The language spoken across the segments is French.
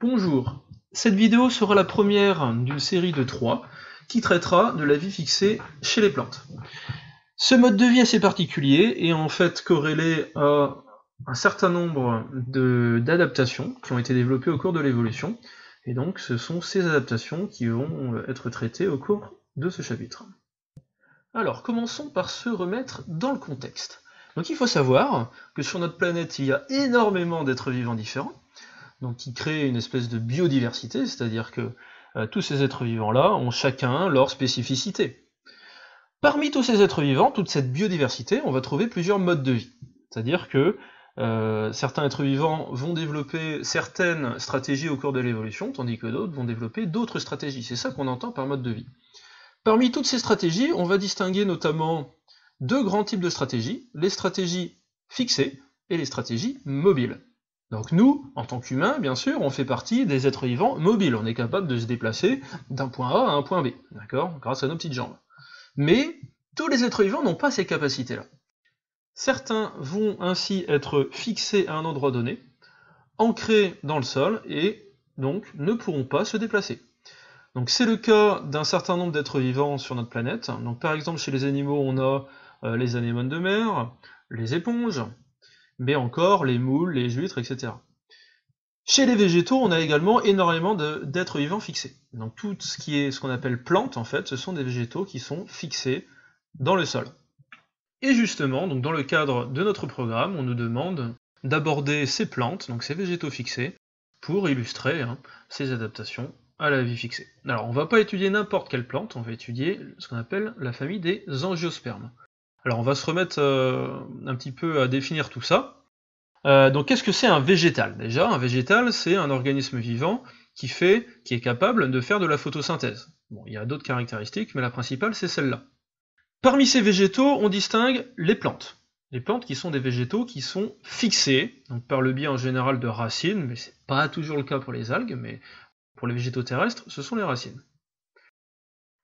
Bonjour, cette vidéo sera la première d'une série de 3 qui traitera de la vie fixée chez les plantes. Ce mode de vie assez particulier est en fait corrélé à un certain nombre d'adaptations qui ont été développées au cours de l'évolution, et donc ce sont ces adaptations qui vont être traitées au cours de ce chapitre. Alors commençons par se remettre dans le contexte. Donc il faut savoir que sur notre planète il y a énormément d'êtres vivants différents, donc qui créent une espèce de biodiversité, c'est-à-dire que tous ces êtres vivants-là ont chacun leur spécificité. Parmi tous ces êtres vivants, toute cette biodiversité, on va trouver plusieurs modes de vie. C'est-à-dire que certains êtres vivants vont développer certaines stratégies au cours de l'évolution, tandis que d'autres vont développer d'autres stratégies. C'est ça qu'on entend par mode de vie. Parmi toutes ces stratégies, on va distinguer notamment deux grands types de stratégies, les stratégies fixées et les stratégies mobiles. Donc nous, en tant qu'humains, bien sûr, on fait partie des êtres vivants mobiles. On est capable de se déplacer d'un point A à un point B, d'accord, grâce à nos petites jambes. Mais tous les êtres vivants n'ont pas ces capacités-là. Certains vont ainsi être fixés à un endroit donné, ancrés dans le sol, et donc ne pourront pas se déplacer. Donc c'est le cas d'un certain nombre d'êtres vivants sur notre planète. Donc par exemple chez les animaux, on a les anémones de mer, les éponges, mais encore les moules, les huîtres, etc. Chez les végétaux, on a également énormément d'êtres vivants fixés. Donc tout ce qui est ce qu'on appelle plantes, en fait, ce sont des végétaux qui sont fixés dans le sol. Et justement, donc dans le cadre de notre programme, on nous demande d'aborder ces plantes, donc ces végétaux fixés, pour illustrer ces adaptations à la vie fixée. Alors on va pas étudier n'importe quelle plante, on va étudier ce qu'on appelle la famille des angiospermes. Alors on va se remettre un petit peu à définir tout ça. Donc qu'est-ce que c'est un végétal? Déjà, un végétal, c'est un organisme vivant qui est capable de faire de la photosynthèse. Bon, il y a d'autres caractéristiques, mais la principale, c'est celle-là. Parmi ces végétaux, on distingue les plantes. Les plantes qui sont des végétaux qui sont fixés, donc par le biais en général de racines, mais c'est pas toujours le cas pour les algues, mais pour les végétaux terrestres, ce sont les racines.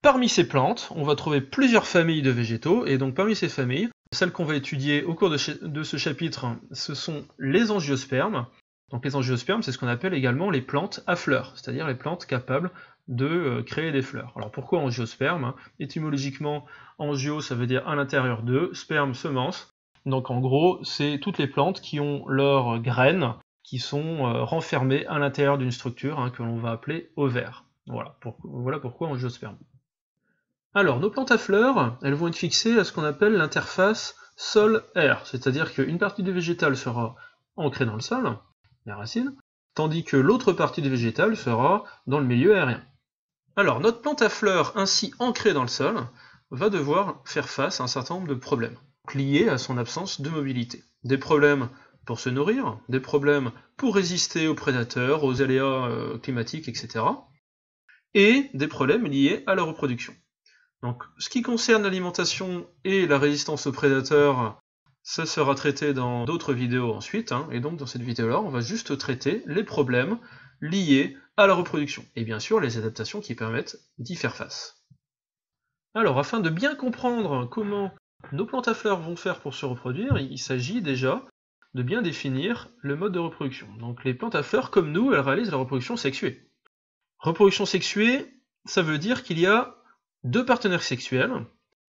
Parmi ces plantes, on va trouver plusieurs familles de végétaux, et donc parmi ces familles, celles qu'on va étudier au cours de ce chapitre, ce sont les angiospermes. Donc les angiospermes, c'est ce qu'on appelle également les plantes à fleurs, c'est-à-dire les plantes capables de créer des fleurs. Alors pourquoi angiospermes? Étymologiquement, angio, ça veut dire à l'intérieur d'eux, sperme, semence. Donc en gros, c'est toutes les plantes qui ont leurs graines, qui sont renfermées à l'intérieur d'une structure que l'on va appeler ovaire. Voilà pourquoi angiospermes. Alors, nos plantes à fleurs, elles vont être fixées à ce qu'on appelle l'interface sol-air, c'est-à-dire qu'une partie du végétal sera ancrée dans le sol, les racines, tandis que l'autre partie du végétal sera dans le milieu aérien. Alors, notre plante à fleurs ainsi ancrée dans le sol va devoir faire face à un certain nombre de problèmes, liés à son absence de mobilité. Des problèmes pour se nourrir, des problèmes pour résister aux prédateurs, aux aléas climatiques, etc. Et des problèmes liés à la reproduction. Donc, ce qui concerne l'alimentation et la résistance aux prédateurs, ça sera traité dans d'autres vidéos ensuite, et donc dans cette vidéo-là, on va juste traiter les problèmes liés à la reproduction, et bien sûr les adaptations qui permettent d'y faire face. Alors, afin de bien comprendre comment nos plantes à fleurs vont faire pour se reproduire, il s'agit déjà de bien définir le mode de reproduction. Donc les plantes à fleurs, comme nous, elles réalisent la reproduction sexuée. Reproduction sexuée, ça veut dire qu'il y a deux partenaires sexuels.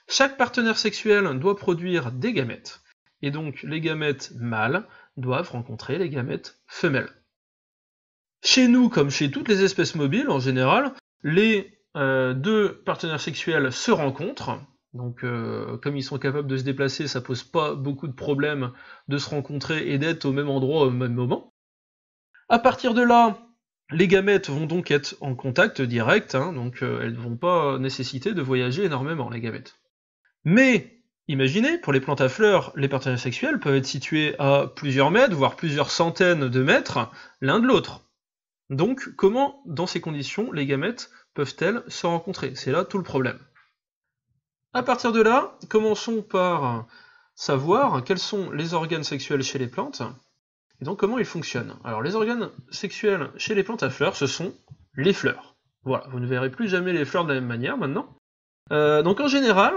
Chaque partenaire sexuel doit produire des gamètes, et donc les gamètes mâles doivent rencontrer les gamètes femelles. Chez nous, comme chez toutes les espèces mobiles en général, les deux partenaires sexuels se rencontrent, donc comme ils sont capables de se déplacer, ça pose pas beaucoup de problèmes de se rencontrer et d'être au même endroit au même moment. À partir de là, les gamètes vont donc être en contact direct, donc elles ne vont pas nécessiter de voyager énormément, les gamètes. Mais, imaginez, pour les plantes à fleurs, les partenaires sexuels peuvent être situés à plusieurs mètres, voire plusieurs centaines de mètres, l'un de l'autre. Donc, comment, dans ces conditions, les gamètes peuvent-elles se rencontrer? C'est là tout le problème. À partir de là, commençons par savoir quels sont les organes sexuels chez les plantes, et donc comment ils fonctionnent. Alors les organes sexuels chez les plantes à fleurs, ce sont les fleurs. Voilà, vous ne verrez plus jamais les fleurs de la même manière maintenant. Donc en général,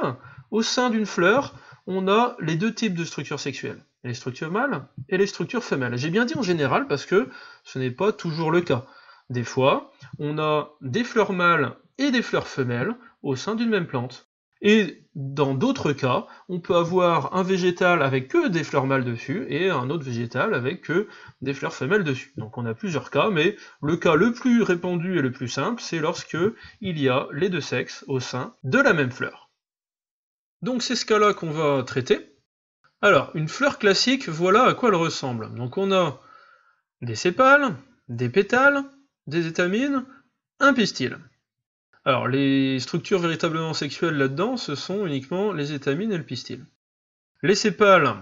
au sein d'une fleur, on a les deux types de structures sexuelles, les structures mâles et les structures femelles. J'ai bien dit en général parce que ce n'est pas toujours le cas. des fois, on a des fleurs mâles et des fleurs femelles au sein d'une même plante. Et dans d'autres cas, on peut avoir un végétal avec que des fleurs mâles dessus et un autre végétal avec que des fleurs femelles dessus. Donc on a plusieurs cas, mais le cas le plus répandu et le plus simple, c'est lorsque il y a les deux sexes au sein de la même fleur. Donc c'est ce cas-là qu'on va traiter. Alors, une fleur classique, voilà à quoi elle ressemble. Donc on a des sépales, des pétales, des étamines, un pistil. Alors, les structures véritablement sexuelles là-dedans, ce sont uniquement les étamines et le pistil. Les sépales,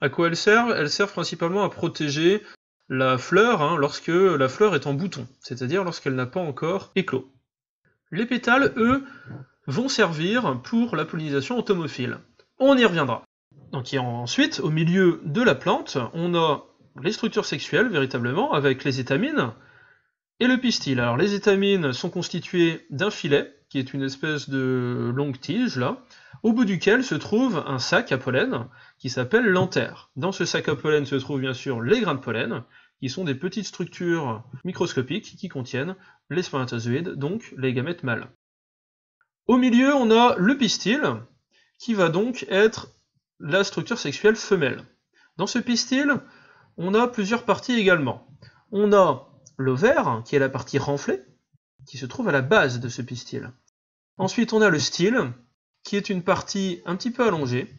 à quoi elles servent? Elles servent principalement à protéger la fleur lorsque la fleur est en bouton, c'est-à-dire lorsqu'elle n'a pas encore éclos. Les pétales, eux, vont servir pour la pollinisation entomophile. On y reviendra. Donc ensuite, au milieu de la plante, on a les structures sexuelles, véritablement, avec les étamines, et le pistil. Alors les étamines sont constituées d'un filet, qui est une espèce de longue tige, là, au bout duquel se trouve un sac à pollen, qui s'appelle l'anthère. Dans ce sac à pollen se trouvent bien sûr les grains de pollen, qui sont des petites structures microscopiques qui contiennent les spermatozoïdes, donc les gamètes mâles. Au milieu, on a le pistil, qui va donc être la structure sexuelle femelle. Dans ce pistil, on a plusieurs parties également. On a l'ovaire, qui est la partie renflée, qui se trouve à la base de ce pistil. Ensuite, on a le style, qui est une partie un petit peu allongée,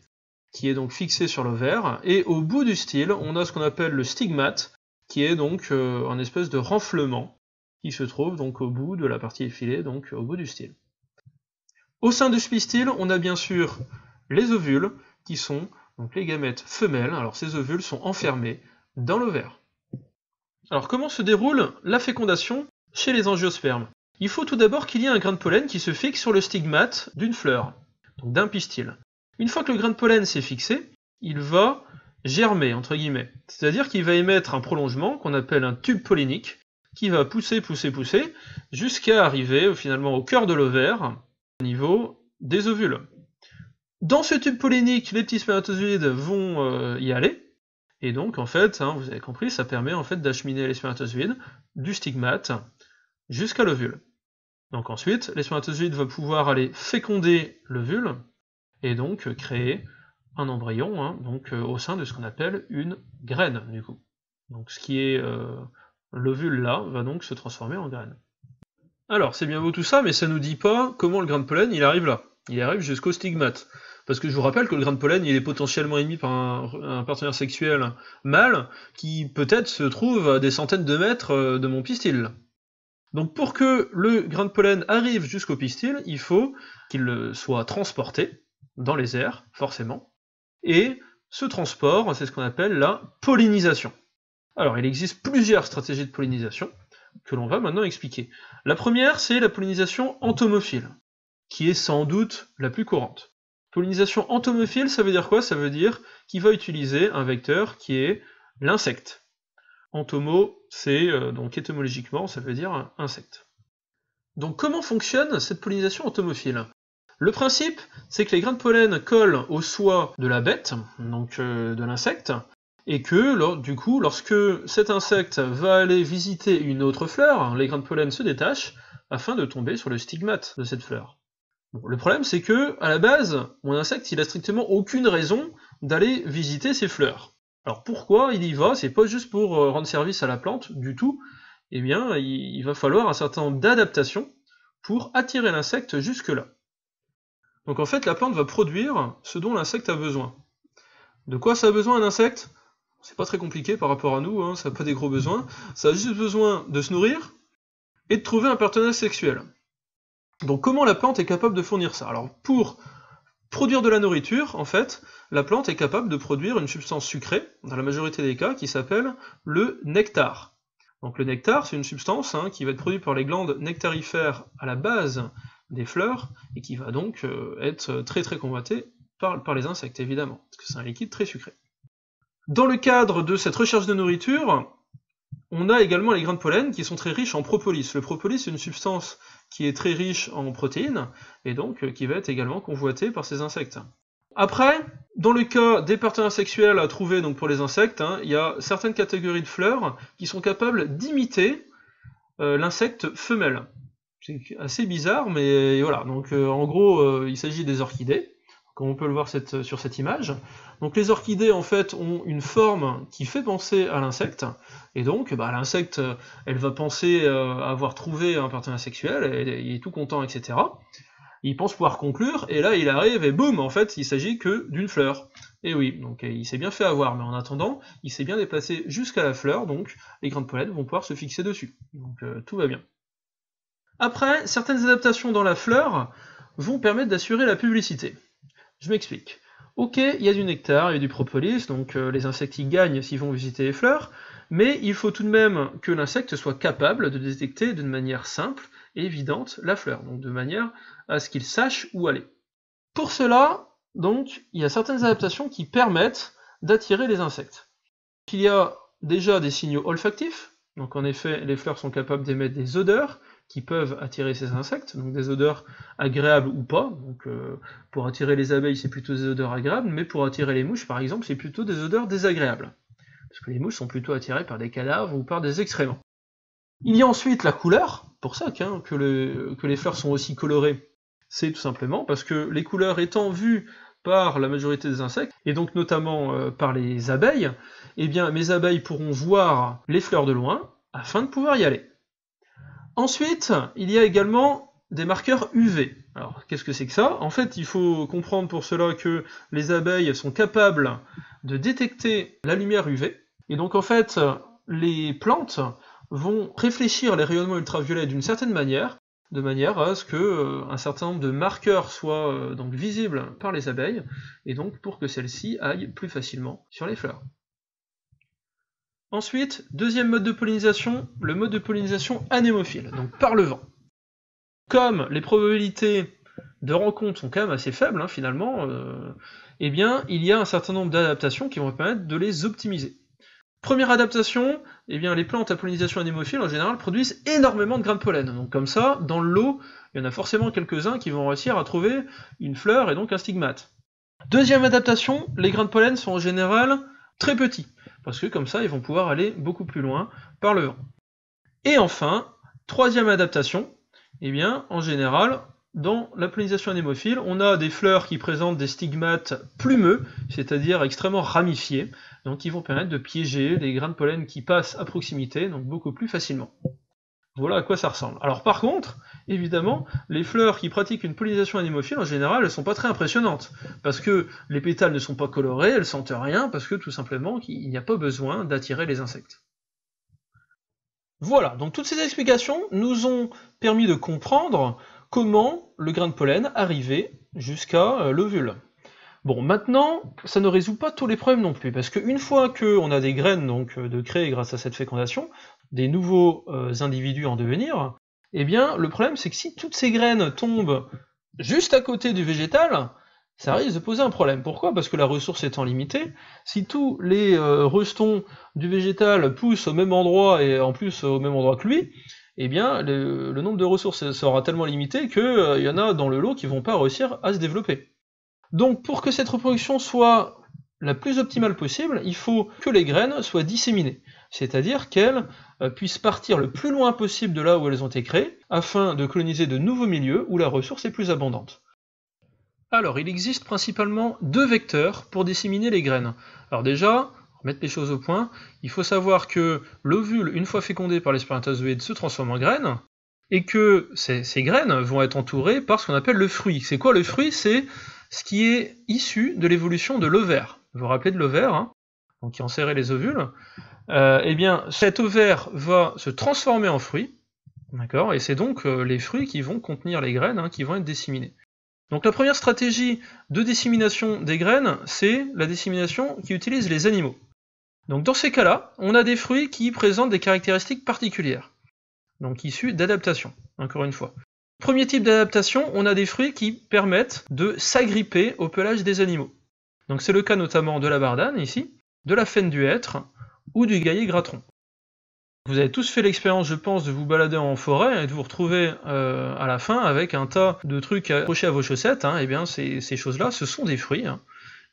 qui est donc fixée sur l'ovaire, et au bout du style, on a ce qu'on appelle le stigmate, qui est donc un espèce de renflement, qui se trouve donc au bout de la partie effilée, donc au bout du style. Au sein de ce pistil, on a bien sûr les ovules, qui sont donc les gamètes femelles. Alors ces ovules sont enfermés dans l'ovaire. Alors comment se déroule la fécondation chez les angiospermes? Il faut tout d'abord qu'il y ait un grain de pollen qui se fixe sur le stigmate d'une fleur, donc d'un pistil. Une fois que le grain de pollen s'est fixé, il va germer, entre guillemets. C'est-à-dire qu'il va émettre un prolongement qu'on appelle un tube pollinique, qui va pousser, jusqu'à arriver finalement au cœur de l'ovaire, au niveau des ovules. Dans ce tube pollinique, les petits spermatozoïdes vont y aller, et donc en fait, vous avez compris, ça permet en fait d'acheminer les spermatozoïdes du stigmate jusqu'à l'ovule. Donc ensuite, les spermatozoïdes vont pouvoir aller féconder l'ovule, et donc créer un embryon, donc au sein de ce qu'on appelle une graine, du coup. Donc ce qui est l'ovule là, va donc se transformer en graine. Alors, c'est bien beau tout ça, mais ça nous dit pas comment le grain de pollen il arrive là. Il arrive jusqu'au stigmate. Parce que je vous rappelle que le grain de pollen il est potentiellement émis par un partenaire sexuel mâle qui peut-être se trouve à des centaines de mètres de mon pistil. Donc pour que le grain de pollen arrive jusqu'au pistil, il faut qu'il soit transporté dans les airs, forcément. Et ce transport, c'est ce qu'on appelle la pollinisation. Alors il existe plusieurs stratégies de pollinisation que l'on va maintenant expliquer. La première, c'est la pollinisation entomophile, qui est sans doute la plus courante. Pollinisation entomophile, ça veut dire quoi? Ça veut dire qu'il va utiliser un vecteur qui est l'insecte. Entomo, c'est donc étymologiquement, ça veut dire insecte. Donc comment fonctionne cette pollinisation entomophile? Le principe, c'est que les grains de pollen collent au soie de la bête, donc de l'insecte, et que, du coup, lorsque cet insecte va aller visiter une autre fleur, les grains de pollen se détachent afin de tomber sur le stigmate de cette fleur. Bon, le problème, c'est que, à la base, mon insecte, il a strictement aucune raison d'aller visiter ces fleurs. Alors pourquoi il y va? C'est pas juste pour rendre service à la plante, du tout. Eh bien, il va falloir un certain nombre d'adaptations pour attirer l'insecte jusque-là. Donc en fait, la plante va produire ce dont l'insecte a besoin. De quoi ça a besoin un insecte? C'est pas très compliqué par rapport à nous, ça n'a pas des gros besoins. Ça a juste besoin de se nourrir et de trouver un partenaire sexuel. Donc comment la plante est capable de fournir ça? Alors pour produire de la nourriture, en fait, la plante est capable de produire une substance sucrée, dans la majorité des cas, qui s'appelle le nectar. Donc le nectar, c'est une substance qui va être produite par les glandes nectarifères à la base des fleurs, et qui va donc être très très convoité par les insectes, évidemment, parce que c'est un liquide très sucré. Dans le cadre de cette recherche de nourriture, on a également les grains de pollen qui sont très riches en propolis. Le propolis, c'est une substance qui est très riche en protéines, et donc qui va être également convoitée par ces insectes. Après, dans le cas des partenaires sexuels à trouver donc pour les insectes, il y a certaines catégories de fleurs qui sont capables d'imiter l'insecte femelle. C'est assez bizarre, mais voilà. Donc en gros, il s'agit des orchidées, comme on peut le voir sur cette image. Donc les orchidées en fait ont une forme qui fait penser à l'insecte, et donc l'insecte, elle va penser avoir trouvé un partenaire sexuel, il est tout content, etc. Il pense pouvoir conclure, et là il arrive, et boum, en fait il s'agit que d'une fleur. Et oui, donc il s'est bien fait avoir, mais en attendant, il s'est bien déplacé jusqu'à la fleur, donc les grains de pollen vont pouvoir se fixer dessus. Donc tout va bien. Après, certaines adaptations dans la fleur vont permettre d'assurer la publicité. Je m'explique. Ok, il y a du nectar, il y a du propolis, donc les insectes y gagnent s'ils vont visiter les fleurs, mais il faut tout de même que l'insecte soit capable de détecter d'une manière simple et évidente la fleur, donc de manière à ce qu'il sache où aller. Pour cela, donc, il y a certaines adaptations qui permettent d'attirer les insectes. Il y a déjà des signaux olfactifs, donc en effet, les fleurs sont capables d'émettre des odeurs qui peuvent attirer ces insectes, donc des odeurs agréables ou pas. Donc pour attirer les abeilles, c'est plutôt des odeurs agréables, mais pour attirer les mouches, par exemple, c'est plutôt des odeurs désagréables. Parce que les mouches sont plutôt attirées par des cadavres ou par des excréments. Il y a ensuite la couleur, pour ça que les fleurs sont aussi colorées. C'est tout simplement parce que les couleurs étant vues par la majorité des insectes, et donc notamment par les abeilles, eh bien mes abeilles pourront voir les fleurs de loin afin de pouvoir y aller. Ensuite, il y a également des marqueurs UV. Alors, qu'est-ce que c'est que ça? En fait, il faut comprendre pour cela que les abeilles sont capables de détecter la lumière UV, et donc en fait, les plantes vont réfléchir les rayonnements ultraviolets d'une certaine manière, de manière à ce que un certain nombre de marqueurs soient donc visibles par les abeilles, et donc pour que celles-ci aillent plus facilement sur les fleurs. Ensuite, deuxième mode de pollinisation, le mode de pollinisation anémophile, donc par le vent. Comme les probabilités de rencontre sont quand même assez faibles, finalement, eh bien, il y a un certain nombre d'adaptations qui vont permettre de les optimiser. Première adaptation, eh bien, les plantes à pollinisation anémophile, en général, produisent énormément de grains de pollen. Donc comme ça, dans le lot, il y en a forcément quelques-uns qui vont réussir à trouver une fleur et donc un stigmate. Deuxième adaptation, les grains de pollen sont en général très petits, parce que comme ça, ils vont pouvoir aller beaucoup plus loin par le vent. Et enfin, troisième adaptation, eh bien, en général, dans la pollinisation anémophile, on a des fleurs qui présentent des stigmates plumeux, c'est-à-dire extrêmement ramifiés, donc qui vont permettre de piéger les grains de pollen qui passent à proximité, donc beaucoup plus facilement. Voilà à quoi ça ressemble. Alors par contre, évidemment, les fleurs qui pratiquent une pollinisation anémophile, en général, elles sont pas très impressionnantes, parce que les pétales ne sont pas colorés, elles sentent rien, parce que tout simplement, il n'y a pas besoin d'attirer les insectes. Voilà, donc toutes ces explications nous ont permis de comprendre comment le grain de pollen arrivait jusqu'à l'ovule. Bon, maintenant, ça ne résout pas tous les problèmes non plus, parce qu'une fois qu'on a des graines donc, de créer grâce à cette fécondation, des nouveaux individus en devenir, eh bien, le problème c'est que si toutes ces graines tombent juste à côté du végétal, ça risque de poser un problème. Pourquoi? Parce que la ressource étant limitée, si tous les rejetons du végétal poussent au même endroit, et en plus au même endroit que lui, eh bien, le nombre de ressources sera tellement limité qu'il y en a dans le lot qui vont pas réussir à se développer. Donc pour que cette reproduction soit la plus optimale possible, il faut que les graines soient disséminées, c'est-à-dire qu'elles puissent partir le plus loin possible de là où elles ont été créées, afin de coloniser de nouveaux milieux où la ressource est plus abondante. Alors, il existe principalement deux vecteurs pour disséminer les graines. Alors déjà, pour mettre les choses au point, il faut savoir que l'ovule, une fois fécondé par les spermatozoïdes, se transforme en graines, et que ces graines vont être entourées par ce qu'on appelle le fruit. C'est quoi le fruit? C'est ce qui est issu de l'évolution de l'ovaire. Vous vous rappelez de l'ovaire, donc qui enserrait les ovules. Eh bien, cet ovaire va se transformer en fruit, d'accord, et c'est donc les fruits qui vont contenir les graines, qui vont être disséminées. Donc la première stratégie de dissémination des graines, c'est la dissémination qui utilise les animaux. Donc dans ces cas-là, on a des fruits qui présentent des caractéristiques particulières, donc issus d'adaptation, encore une fois. Premier type d'adaptation, on a des fruits qui permettent de s'agripper au pelage des animaux. Donc c'est le cas notamment de la bardane, ici, de la faine du hêtre, ou du gaillet gratron. Vous avez tous fait l'expérience, je pense, de vous balader en forêt et de vous retrouver à la fin avec un tas de trucs accrochés à vos chaussettes, et bien ces choses-là, ce sont des fruits,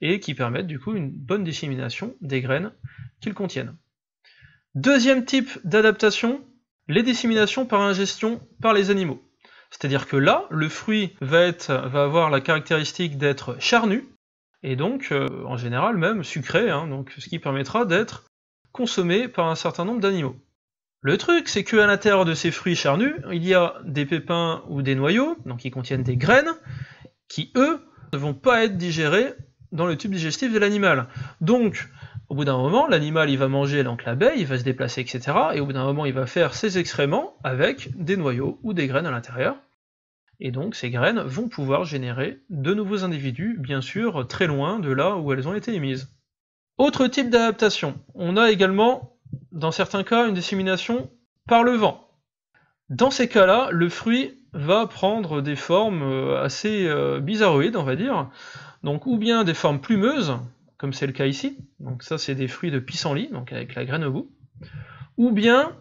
et qui permettent du coup une bonne dissémination des graines qu'ils contiennent. Deuxième type d'adaptation, les disséminations par ingestion par les animaux. C'est-à-dire que là, le fruit va avoir la caractéristique d'être charnu, et donc, en général même sucré, hein, donc, ce qui permettra d'être consommé par un certain nombre d'animaux. Le truc, c'est qu'à l'intérieur de ces fruits charnus, il y a des pépins ou des noyaux, donc qui contiennent des graines, qui, eux, ne vont pas être digérés dans le tube digestif de l'animal. Donc, au bout d'un moment, l'animal il va manger donc la baie, il va se déplacer, etc. Et au bout d'un moment, il va faire ses excréments avec des noyaux ou des graines à l'intérieur. Et donc, ces graines vont pouvoir générer de nouveaux individus, bien sûr, très loin de là où elles ont été émises. Autre type d'adaptation, on a également, dans certains cas, une dissémination par le vent. Dans ces cas-là, le fruit va prendre des formes assez bizarroïdes, on va dire, donc ou bien des formes plumeuses, comme c'est le cas ici, donc ça c'est des fruits de pissenlit, donc avec la graine au bout, ou bien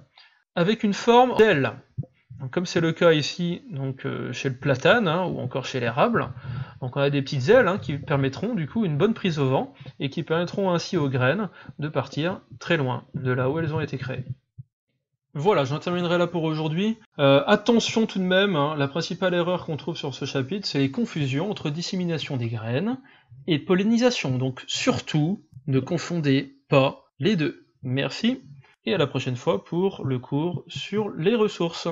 avec une forme d'aile, comme c'est le cas ici donc, chez le platane, hein, ou encore chez l'érable. Donc on a des petites ailes hein, qui permettront du coup une bonne prise au vent, et qui permettront ainsi aux graines de partir très loin de là où elles ont été créées. Voilà, j'en terminerai là pour aujourd'hui. Attention tout de même, hein, la principale erreur qu'on trouve sur ce chapitre, c'est les confusions entre dissémination des graines et pollinisation. Donc surtout, ne confondez pas les deux. Merci, et à la prochaine fois pour le cours sur les ressources.